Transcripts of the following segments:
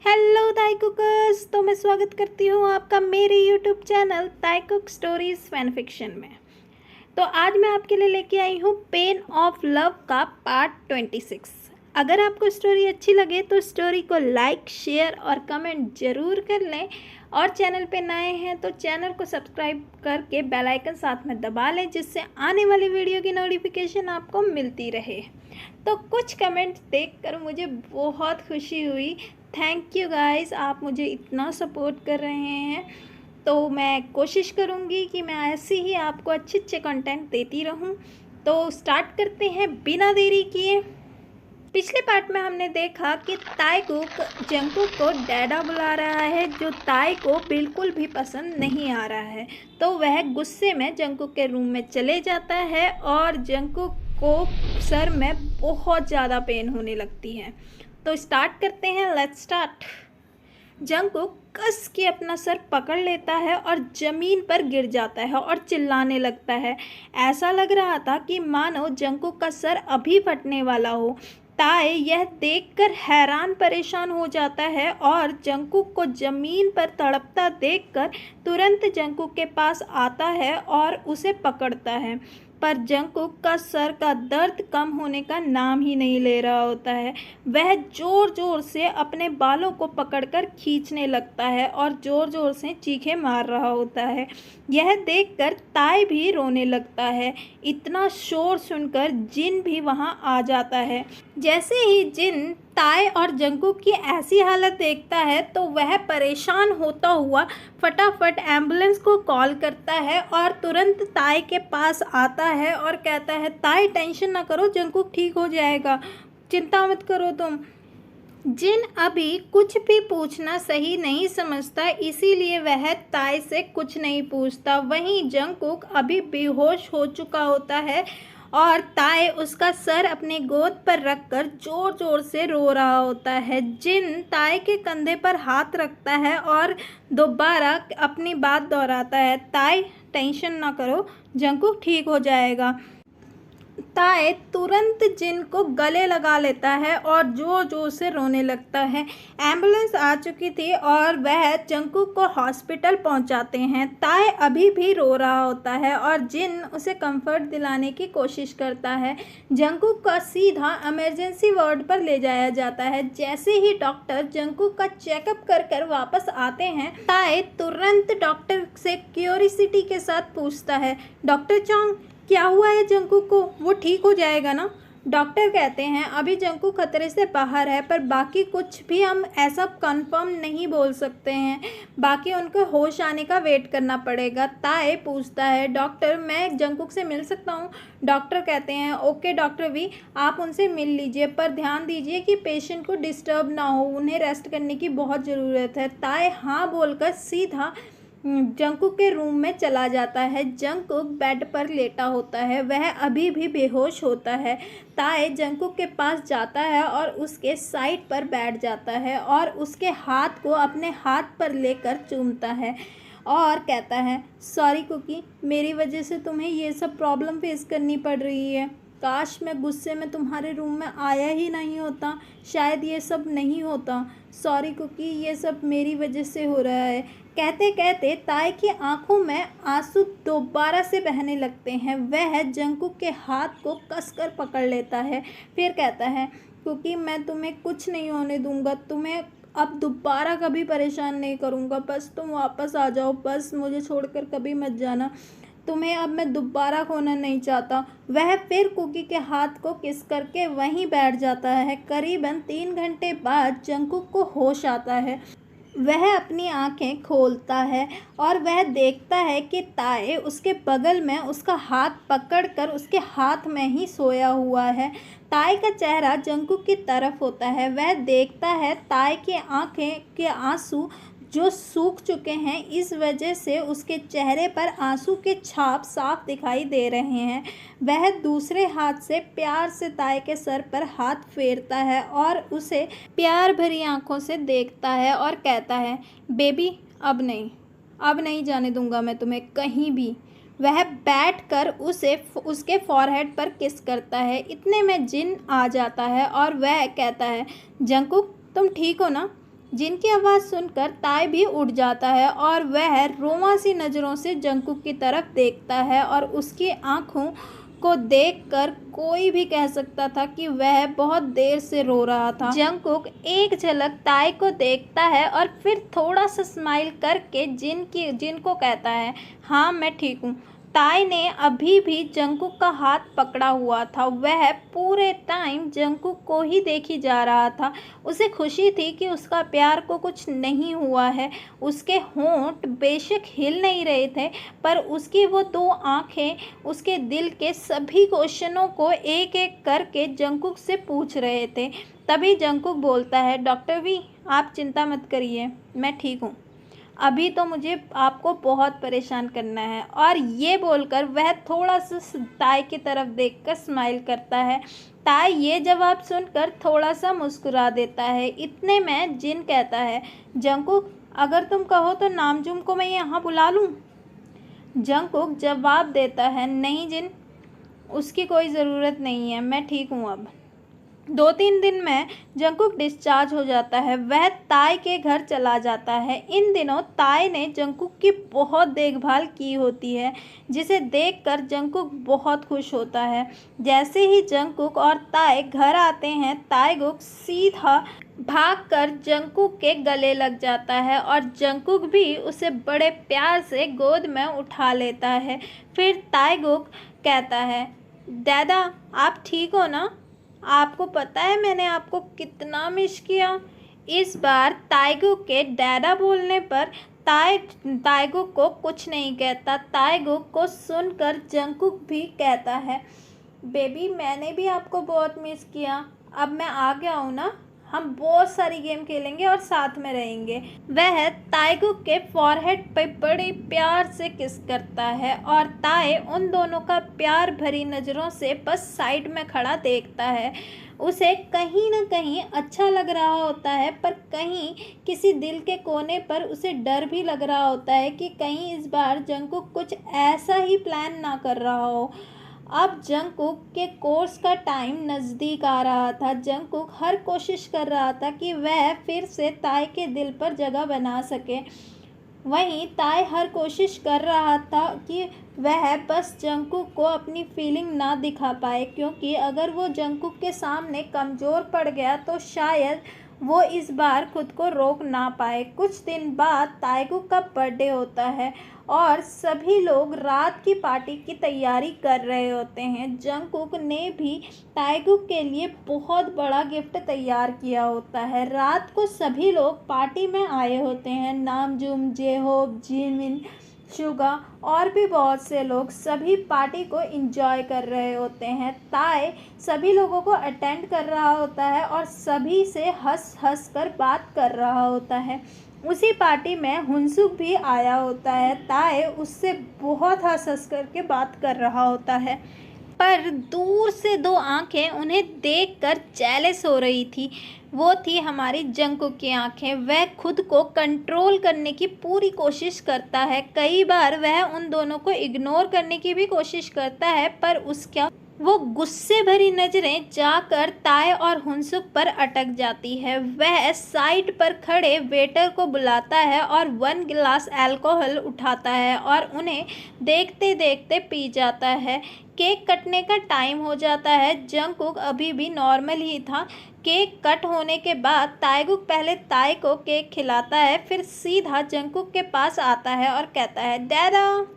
Hello ताई cookers. तो मैं स्वागत करती हूँ आपका मेरे यूट्यूब चैनल ताई कुक स्टोरीज फैन फिक्शन में। तो आज मैं आपके लिए लेके आई हूँ पेन ऑफ लव का पार्ट 26। अगर आपको स्टोरी अच्छी लगे तो स्टोरी को लाइक, शेयर और कमेंट ज़रूर कर लें, और चैनल पे नए हैं तो चैनल को सब्सक्राइब करके बेल आइकन साथ में दबा लें, जिससे आने वाली वीडियो की नोटिफिकेशन आपको मिलती रहे। तो कुछ कमेंट्स देखकर मुझे बहुत खुशी हुई। थैंक यू गाइस, आप मुझे इतना सपोर्ट कर रहे हैं। तो मैं कोशिश करूँगी कि मैं ऐसे ही आपको अच्छे अच्छे कंटेंट देती रहूँ। तो स्टार्ट करते हैं बिना देरी किए। पिछले पार्ट में हमने देखा कि ताईकुक जंकुक को डैडा बुला रहा है, जो ताई को बिल्कुल भी पसंद नहीं आ रहा है। तो वह गुस्से में जंकुक के रूम में चले जाता है और जंकुक को सर में बहुत ज़्यादा पेन होने लगती है। तो स्टार्ट करते हैं, लेट्स स्टार्ट। जंकुक कस के अपना सर पकड़ लेता है और ज़मीन पर गिर जाता है और चिल्लाने लगता है। ऐसा लग रहा था कि मानो जंकुक का सर अभी फटने वाला हो। ताई यह देखकर हैरान परेशान हो जाता है और जंकुक को ज़मीन पर तड़पता देखकर तुरंत जंकुक के पास आता है और उसे पकड़ता है। पर जंकुक का सर का दर्द कम होने का नाम ही नहीं ले रहा होता है। वह ज़ोर ज़ोर से अपने बालों को पकड़कर खींचने लगता है और ज़ोर ज़ोर से चीखें मार रहा होता है। यह देखकर ताई भी रोने लगता है। इतना शोर सुनकर जिन भी वहां आ जाता है। जैसे ही जिन ताई और जंकुक की ऐसी हालत देखता है तो वह परेशान होता हुआ फटाफट एम्बुलेंस को कॉल करता है और तुरंत ताई के पास आता है और कहता है, ताई टेंशन ना करो, जंकुक ठीक हो जाएगा, चिंता मत करो तुम। जिन अभी कुछ भी पूछना सही नहीं समझता, इसीलिए वह ताई से कुछ नहीं पूछता। वहीं जंकुक अभी बेहोश हो चुका होता है और ताई उसका सर अपने गोद पर रखकर जोर जोर से रो रहा होता है। जिन ताई के कंधे पर हाथ रखता है और दोबारा अपनी बात दोहराता है, ताई टेंशन ना करो, जंकुक ठीक हो जाएगा। ताई तुरंत जिन को गले लगा लेता है और जोर जोर से रोने लगता है। एम्बुलेंस आ चुकी थी और वह जंकुक को हॉस्पिटल पहुंचाते हैं। ताई अभी भी रो रहा होता है और जिन उसे कंफर्ट दिलाने की कोशिश करता है। जंकुक का सीधा इमरजेंसी वार्ड पर ले जाया जाता है। जैसे ही डॉक्टर जंकुक का चेकअप कर कर वापस आते हैं, ताई तुरंत डॉक्टर से क्यूरियोसिटी के साथ पूछता है, डॉक्टर चोंग, क्या हुआ है जंकुक को, वो ठीक हो जाएगा ना? डॉक्टर कहते हैं अभी जंकुक खतरे से बाहर है, पर बाकी कुछ भी हम ऐसा कंफर्म नहीं बोल सकते हैं। बाकी उनको होश आने का वेट करना पड़ेगा। ताई पूछता है, डॉक्टर मैं जंकुक से मिल सकता हूँ? डॉक्टर कहते हैं ओके डॉक्टर वी, आप उनसे मिल लीजिए, पर ध्यान दीजिए कि पेशेंट को डिस्टर्ब ना हो, उन्हें रेस्ट करने की बहुत ज़रूरत है। ताई हाँ बोलकर सीधा जंकुक के रूम में चला जाता है। जंकुक बेड पर लेटा होता है, वह अभी भी बेहोश होता है। ताई जंकुक के पास जाता है और उसके साइड पर बैठ जाता है और उसके हाथ को अपने हाथ पर लेकर चूमता है और कहता है, सॉरी कुकी, मेरी वजह से तुम्हें ये सब प्रॉब्लम फेस करनी पड़ रही है। काश मैं गुस्से में तुम्हारे रूम में आया ही नहीं होता, शायद ये सब नहीं होता। सॉरी कुकी, ये सब मेरी वजह से हो रहा है। कहते कहते ताई की आंखों में आंसू दोबारा से बहने लगते हैं। वह जंकुक के हाथ को कसकर पकड़ लेता है, फिर कहता है, क्योंकि मैं तुम्हें कुछ नहीं होने दूंगा, तुम्हें अब दोबारा कभी परेशान नहीं करूंगा, बस तुम वापस आ जाओ, बस मुझे छोड़कर कभी मत जाना, तुम्हें अब मैं दोबारा खोना नहीं चाहता। वह फिर कुकी के हाथ को किस करके वहीं बैठ जाता है। करीबन 3 घंटे बाद जंकुक को होश आता है। वह अपनी आंखें खोलता है और वह देखता है कि ताई उसके बगल में उसका हाथ पकड़कर उसके हाथ में ही सोया हुआ है। ताई का चेहरा जंकुक की तरफ होता है। वह देखता है ताई की आंखें के आंसू जो सूख चुके हैं, इस वजह से उसके चेहरे पर आंसू के छाप साफ दिखाई दे रहे हैं। वह दूसरे हाथ से प्यार से ताई के सर पर हाथ फेरता है और उसे प्यार भरी आंखों से देखता है और कहता है, बेबी अब नहीं जाने दूंगा मैं तुम्हें कहीं भी। वह बैठकर उसके फॉरहेड पर किस करता है। इतने में जिन आ जाता है और वह कहता है, जंकुक तुम ठीक हो ना? जिनकी आवाज़ सुनकर ताई भी उठ जाता है और वह रोमां सी नज़रों से जंगकुक की तरफ देखता है और उसकी आंखों को देखकर कोई भी कह सकता था कि वह बहुत देर से रो रहा था। जंगकुक एक झलक ताई को देखता है और फिर थोड़ा सा स्माइल करके जिनको कहता है, हाँ मैं ठीक हूँ। ताई ने अभी भी जंगकुक का हाथ पकड़ा हुआ था। वह पूरे टाइम जंगकुक को ही देखी जा रहा था। उसे खुशी थी कि उसका प्यार को कुछ नहीं हुआ है। उसके होंठ बेशक हिल नहीं रहे थे, पर उसकी वो दो आंखें उसके दिल के सभी क्वेश्चनों को एक एक करके जंगकुक से पूछ रहे थे। तभी जंगकुक बोलता है, डॉक्टर वी, आप चिंता मत करिए, मैं ठीक हूँ। अभी तो मुझे आपको बहुत परेशान करना है। और ये बोलकर वह थोड़ा सा ताई की तरफ देखकर स्माइल करता है। ताई ये जवाब सुनकर थोड़ा सा मुस्कुरा देता है। इतने में जिन कहता है, जंगकुक, अगर तुम कहो तो नामजूम को मैं यहाँ बुला लूँ। जंगकुक जवाब देता है, नहीं जिन, उसकी कोई ज़रूरत नहीं है, मैं ठीक हूँ अब। 2-3 दिन में जंगकुक डिस्चार्ज हो जाता है। वह ताई के घर चला जाता है। इन दिनों ताई ने जंगकुक की बहुत देखभाल की होती है, जिसे देखकर जंगकुक बहुत खुश होता है। जैसे ही जंगकुक और ताई घर आते हैं, ताईगुक सीधा भागकर जंगकुक के गले लग जाता है और जंगकुक भी उसे बड़े प्यार से गोद में उठा लेता है। फिर ताईगुक कहता है, दादा आप ठीक हो ना? आपको पता है मैंने आपको कितना मिस किया। इस बार ताईगुक के डैडा बोलने पर ताईगुक को कुछ नहीं कहता। ताईगुक को सुनकर जंगकुक भी कहता है, बेबी मैंने भी आपको बहुत मिस किया। अब मैं आ गया हूँ ना, हम बहुत सारी गेम खेलेंगे और साथ में रहेंगे। वह ताईगुक के फॉरहेड पे बड़े प्यार से किस करता है और ताई उन दोनों का प्यार भरी नज़रों से बस साइड में खड़ा देखता है। उसे कहीं ना कहीं अच्छा लग रहा होता है, पर कहीं किसी दिल के कोने पर उसे डर भी लग रहा होता है कि कहीं इस बार जंगकुक कुछ ऐसा ही प्लान ना कर रहा हो। अब जंगकुक के कोर्स का टाइम नज़दीक आ रहा था। जंगकुक हर कोशिश कर रहा था कि वह फिर से ताई के दिल पर जगह बना सके। वहीं ताई हर कोशिश कर रहा था कि वह बस जंगकुक को अपनी फीलिंग ना दिखा पाए, क्योंकि अगर वो जंगकुक के सामने कमज़ोर पड़ गया तो शायद वो इस बार खुद को रोक ना पाए। कुछ दिन बाद ताईगुक का बर्थडे होता है और सभी लोग रात की पार्टी की तैयारी कर रहे होते हैं। जंगकुक ने भी ताईगुक के लिए बहुत बड़ा गिफ्ट तैयार किया होता है। रात को सभी लोग पार्टी में आए होते हैं। नामजूम, जेहोब, जिमिन, शुगा और भी बहुत से लोग सभी पार्टी को एंजॉय कर रहे होते हैं। ताई सभी लोगों को अटेंड कर रहा होता है और सभी से हंस हंस कर बात कर रहा होता है। उसी पार्टी में हुनसुक भी आया होता है। ताई उससे बहुत हंस हंस करके बात कर रहा होता है, पर दूर से दो आंखें उन्हें देखकर जेलस हो रही थी। वो थी हमारी जंगकुक की आंखें। वह खुद को कंट्रोल करने की पूरी कोशिश करता है। कई बार वह उन दोनों को इग्नोर करने की भी कोशिश करता है, पर उसका वो गुस्से भरी नज़रें जाकर ताई और हुनसुक पर अटक जाती है। वह साइड पर खड़े वेटर को बुलाता है और 1 गिलास अल्कोहल उठाता है और उन्हें देखते देखते पी जाता है। केक कटने का टाइम हो जाता है। जंगकुक अभी भी नॉर्मल ही था। केक कट होने के बाद ताईगुक पहले ताई को केक खिलाता है, फिर सीधा जंगकुक के पास आता है और कहता है, दादा।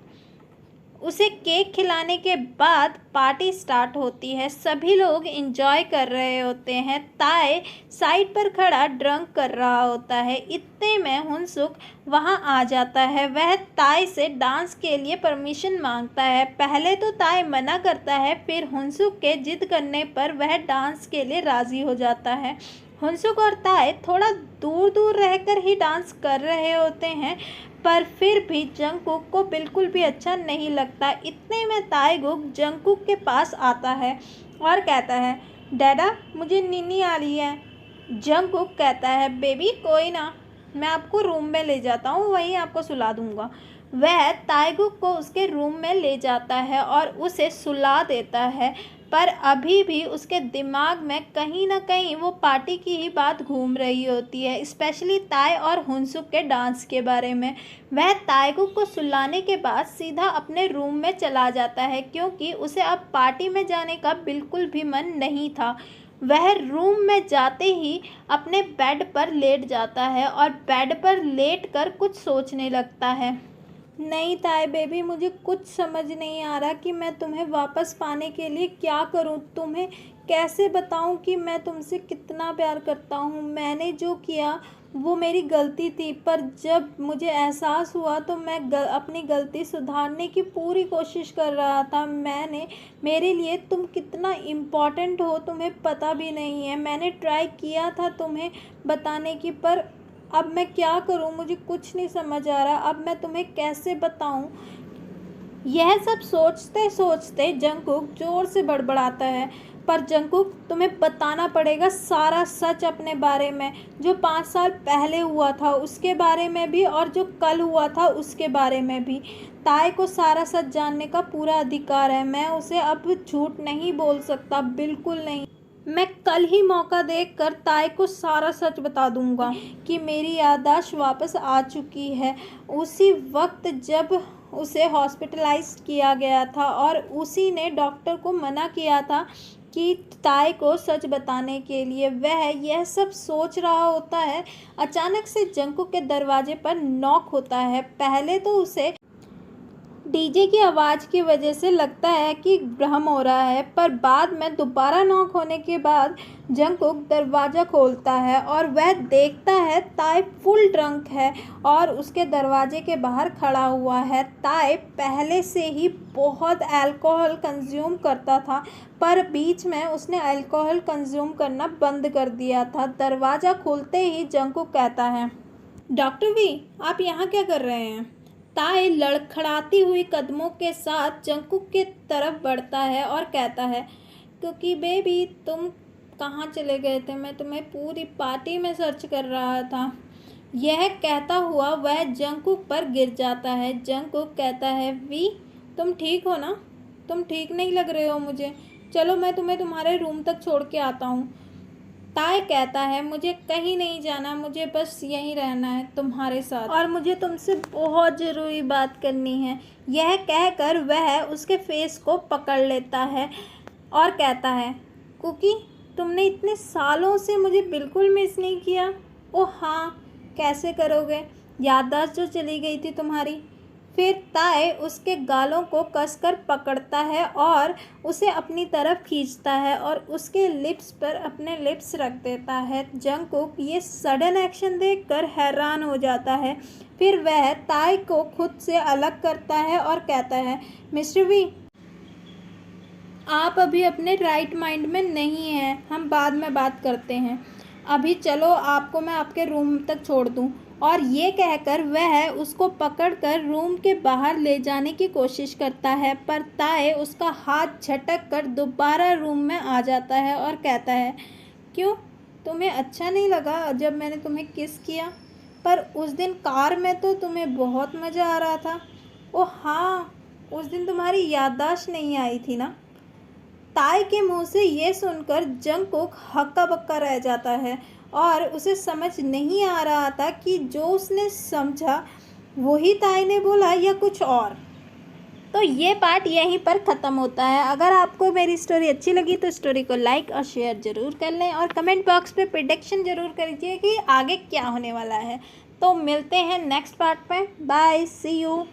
उसे केक खिलाने के बाद पार्टी स्टार्ट होती है। सभी लोग एंजॉय कर रहे होते हैं। ताई साइड पर खड़ा ड्रंक कर रहा होता है। इतने में हुनसुक वहां आ जाता है। वह ताई से डांस के लिए परमिशन मांगता है। पहले तो ताई मना करता है, फिर हुनसुक के जिद करने पर वह डांस के लिए राज़ी हो जाता है। हुनसुक और ताई थोड़ा दूर दूर रहकर ही डांस कर रहे होते हैं, पर फिर भी जंगकुक को बिल्कुल भी अच्छा नहीं लगता। इतने में ताईगुक जंगकुक के पास आता है और कहता है, डैडा मुझे नींद आ रही है। जंगकुक कहता है, बेबी कोई ना, मैं आपको रूम में ले जाता हूँ, वहीं आपको सुला दूँगा। वह ताईगुक को उसके रूम में ले जाता है और उसे सुला देता है। पर अभी भी उसके दिमाग में कहीं ना कहीं वो पार्टी की ही बात घूम रही होती है, स्पेशली ताई और हुनसुक के डांस के बारे में। वह ताइकुक को सुलाने के बाद सीधा अपने रूम में चला जाता है, क्योंकि उसे अब पार्टी में जाने का बिल्कुल भी मन नहीं था। वह रूम में जाते ही अपने बेड पर लेट जाता है और बेड पर लेटकर कुछ सोचने लगता है। नहीं ताई बेबी, मुझे कुछ समझ नहीं आ रहा कि मैं तुम्हें वापस पाने के लिए क्या करूं। तुम्हें कैसे बताऊं कि मैं तुमसे कितना प्यार करता हूं। मैंने जो किया वो मेरी गलती थी, पर जब मुझे एहसास हुआ तो मैं अपनी गलती सुधारने की पूरी कोशिश कर रहा था। मेरे लिए तुम कितना इम्पोर्टेंट हो तुम्हें पता भी नहीं है। मैंने ट्राई किया था तुम्हें बताने की, पर अब मैं क्या करूं, मुझे कुछ नहीं समझ आ रहा। अब मैं तुम्हें कैसे बताऊं। यह सब सोचते सोचते जंगकुक जोर से बड़बड़ाता है, पर जंगकुक तुम्हें बताना पड़ेगा सारा सच अपने बारे में, जो 5 साल पहले हुआ था उसके बारे में भी और जो कल हुआ था उसके बारे में भी। ताई को सारा सच जानने का पूरा अधिकार है। मैं उसे अब झूठ नहीं बोल सकता, बिल्कुल नहीं। मैं कल ही मौका देखकर ताई को सारा सच बता दूंगा कि मेरी याददाश्त वापस आ चुकी है। उसी वक्त जब उसे हॉस्पिटलाइज किया गया था और उसी ने डॉक्टर को मना किया था कि ताई को सच बताने के लिए। वह यह सब सोच रहा होता है, अचानक से जंगकुक के दरवाजे पर नॉक होता है। पहले तो उसे डीजे की आवाज़ की वजह से लगता है कि भ्रम हो रहा है, पर बाद में दोबारा नॉक होने के बाद जंगकुक दरवाज़ा खोलता है और वह देखता है ताई फुल ड्रंक है और उसके दरवाजे के बाहर खड़ा हुआ है। ताई पहले से ही बहुत अल्कोहल कंज्यूम करता था, पर बीच में उसने अल्कोहल कंज्यूम करना बंद कर दिया था। दरवाज़ा खुलते ही जंगकुक कहता है, डॉक्टर वी, आप यहाँ क्या कर रहे हैं? ताई लड़खड़ाती हुई कदमों के साथ जंगकुक की तरफ बढ़ता है और कहता है, क्योंकि बेबी तुम कहाँ चले गए थे? मैं तुम्हें पूरी पार्टी में सर्च कर रहा था। यह कहता हुआ वह जंगकुक पर गिर जाता है। जंगकुक कहता है, वी तुम ठीक हो ना? तुम ठीक नहीं लग रहे हो मुझे। चलो मैं तुम्हें तुम्हारे रूम तक छोड़ के आता हूँ। ताई कहता है, मुझे कहीं नहीं जाना, मुझे बस यहीं रहना है तुम्हारे साथ, और मुझे तुमसे बहुत ज़रूरी बात करनी है। यह कहकर वह उसके फेस को पकड़ लेता है और कहता है, कुकी तुमने इतने सालों से मुझे बिल्कुल मिस नहीं किया। ओह हाँ, कैसे करोगे, याददाश्त जो चली गई थी तुम्हारी। फिर ताई उसके गालों को कसकर पकड़ता है और उसे अपनी तरफ खींचता है और उसके लिप्स पर अपने लिप्स रख देता है। जंगकुक ये सडन एक्शन देखकर हैरान हो जाता है। फिर वह ताई को खुद से अलग करता है और कहता है, मिस्टर वी, आप अभी अपने राइट माइंड में नहीं हैं, हम बाद में बात करते हैं। अभी चलो आपको मैं आपके रूम तक छोड़ दूं। और ये कहकर वह उसको पकड़कर रूम के बाहर ले जाने की कोशिश करता है, पर ताई उसका हाथ झटक कर दोबारा रूम में आ जाता है और कहता है, क्यों, तुम्हें अच्छा नहीं लगा जब मैंने तुम्हें किस किया? पर उस दिन कार में तो तुम्हें बहुत मज़ा आ रहा था। ओह हाँ, उस दिन तुम्हारी याददाश्त नहीं आई थी ना। ताई के मुंह से ये सुनकर जंगकुक हक्का बक्का रह जाता है और उसे समझ नहीं आ रहा था कि जो उसने समझा वही ताई ने बोला या कुछ और। तो ये पार्ट यहीं पर ख़त्म होता है। अगर आपको मेरी स्टोरी अच्छी लगी तो स्टोरी को लाइक और शेयर ज़रूर कर लें और कमेंट बॉक्स पे प्रेडिक्शन ज़रूर करिए कि आगे क्या होने वाला है। तो मिलते हैं नेक्स्ट पार्ट में। Bye, see you.